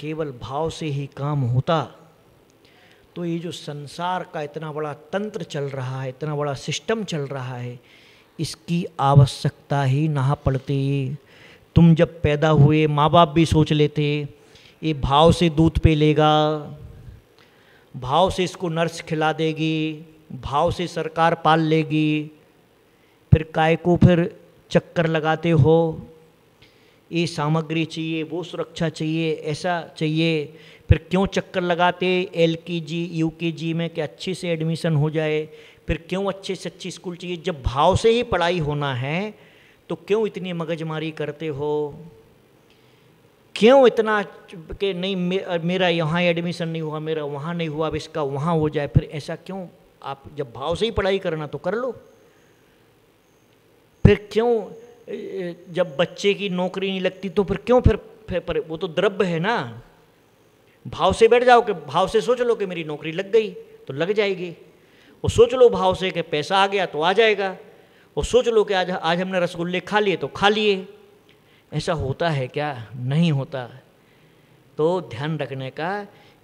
केवल भाव से ही काम होता तो ये जो संसार का इतना बड़ा तंत्र चल रहा है, इतना बड़ा सिस्टम चल रहा है, इसकी आवश्यकता ही ना पड़ती। तुम जब पैदा हुए माँ बाप भी सोच लेते ये भाव से दूध पे लेगा, भाव से इसको नर्स खिला देगी, भाव से सरकार पाल लेगी, फिर काय को फिर चक्कर लगाते हो, ये सामग्री चाहिए, वो सुरक्षा चाहिए, ऐसा चाहिए, फिर क्यों चक्कर लगाते LKG UKG में कि अच्छे से एडमिशन हो जाए, फिर क्यों अच्छे से अच्छी स्कूल चाहिए। जब भाव से ही पढ़ाई होना है तो क्यों इतनी मगजमारी करते हो, क्यों इतना कि नहीं मेरा यहाँ एडमिशन नहीं हुआ, मेरा वहाँ नहीं हुआ, अब इसका वहाँ हो जाए। फिर ऐसा क्यों? आप जब भाव से ही पढ़ाई करना तो कर लो। फिर क्यों जब बच्चे की नौकरी नहीं लगती तो फिर क्यों? फिर वो तो द्रव्य है ना। भाव से बैठ जाओ कि भाव से सोच लो कि मेरी नौकरी लग गई तो लग जाएगी, वो सोच लो भाव से कि पैसा आ गया तो आ जाएगा, वो सोच लो कि आज हमने रसगुल्ले खा लिए तो खा लिए। ऐसा होता है क्या? नहीं होता। तो ध्यान रखने का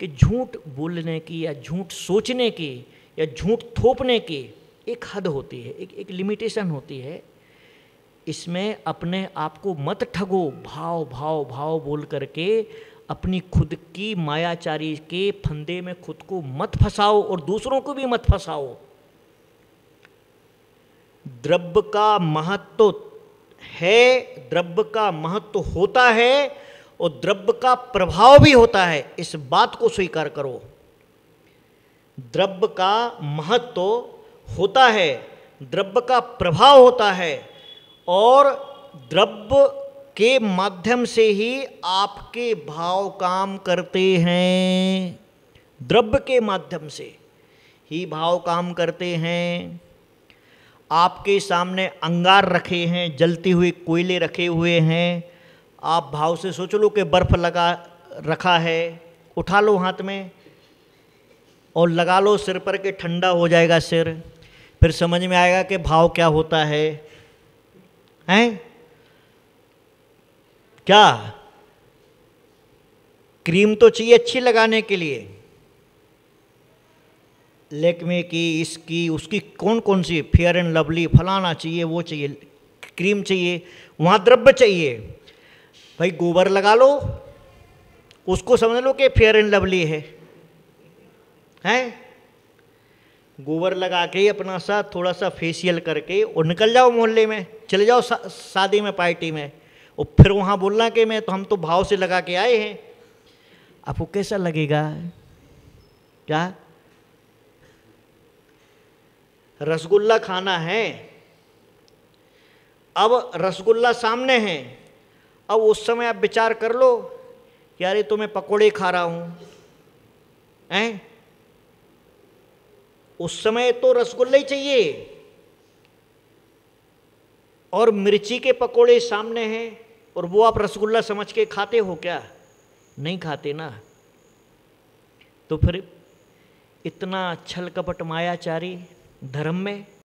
कि झूठ बोलने की या झूठ सोचने की या झूठ थोपने की एक हद होती है, एक लिमिटेशन होती है। इसमें अपने आप को मत ठगो, भाव भाव भाव बोल करके अपनी खुद की मायाचारी के फंदे में खुद को मत फंसाओ और दूसरों को भी मत फंसाओ। द्रव्य का महत्व है, द्रव्य का महत्व होता है और द्रव्य का प्रभाव भी होता है, इस बात को स्वीकार करो। द्रव्य का महत्व होता है, द्रव्य का प्रभाव होता है और द्रव्य के माध्यम से ही आपके भाव काम करते हैं। द्रव्य के माध्यम से ही भाव काम करते हैं। आपके सामने अंगार रखे हैं, जलते हुए कोयले रखे हुए हैं, आप भाव से सोच लो कि बर्फ़ लगा रखा है, उठा लो हाथ में और लगा लो सिर पर के ठंडा हो जाएगा सिर। फिर समझ में आएगा कि भाव क्या होता है, हैं? क्या क्रीम तो चाहिए अच्छी लगाने के लिए, लेक्मे की, इसकी उसकी कौन कौन सी, फेयर एंड लवली, फलाना चाहिए, वो चाहिए, क्रीम चाहिए, वहाँ द्रव्य चाहिए। भाई गोबर लगा लो, उसको समझ लो कि फेयर एंड लवली है, हैं? गोबर लगा के अपना सा थोड़ा सा फेशियल करके और निकल जाओ मोहल्ले में, चले जाओ शादी में, पार्टी में, और फिर वहाँ बोलना कि हम तो भाव से लगा के आए हैं। आपको कैसा लगेगा? क्या रसगुल्ला खाना है, अब रसगुल्ला सामने है, अब उस समय आप विचार कर लो कि यार ये तो मैं पकोड़े खा रहा हूँ, हैं? उस समय तो रसगुल्ला ही चाहिए और मिर्ची के पकोड़े सामने हैं और वो आप रसगुल्ला समझ के खाते हो क्या? नहीं खाते ना। तो फिर इतना छल कपट मायाचारी धर्म में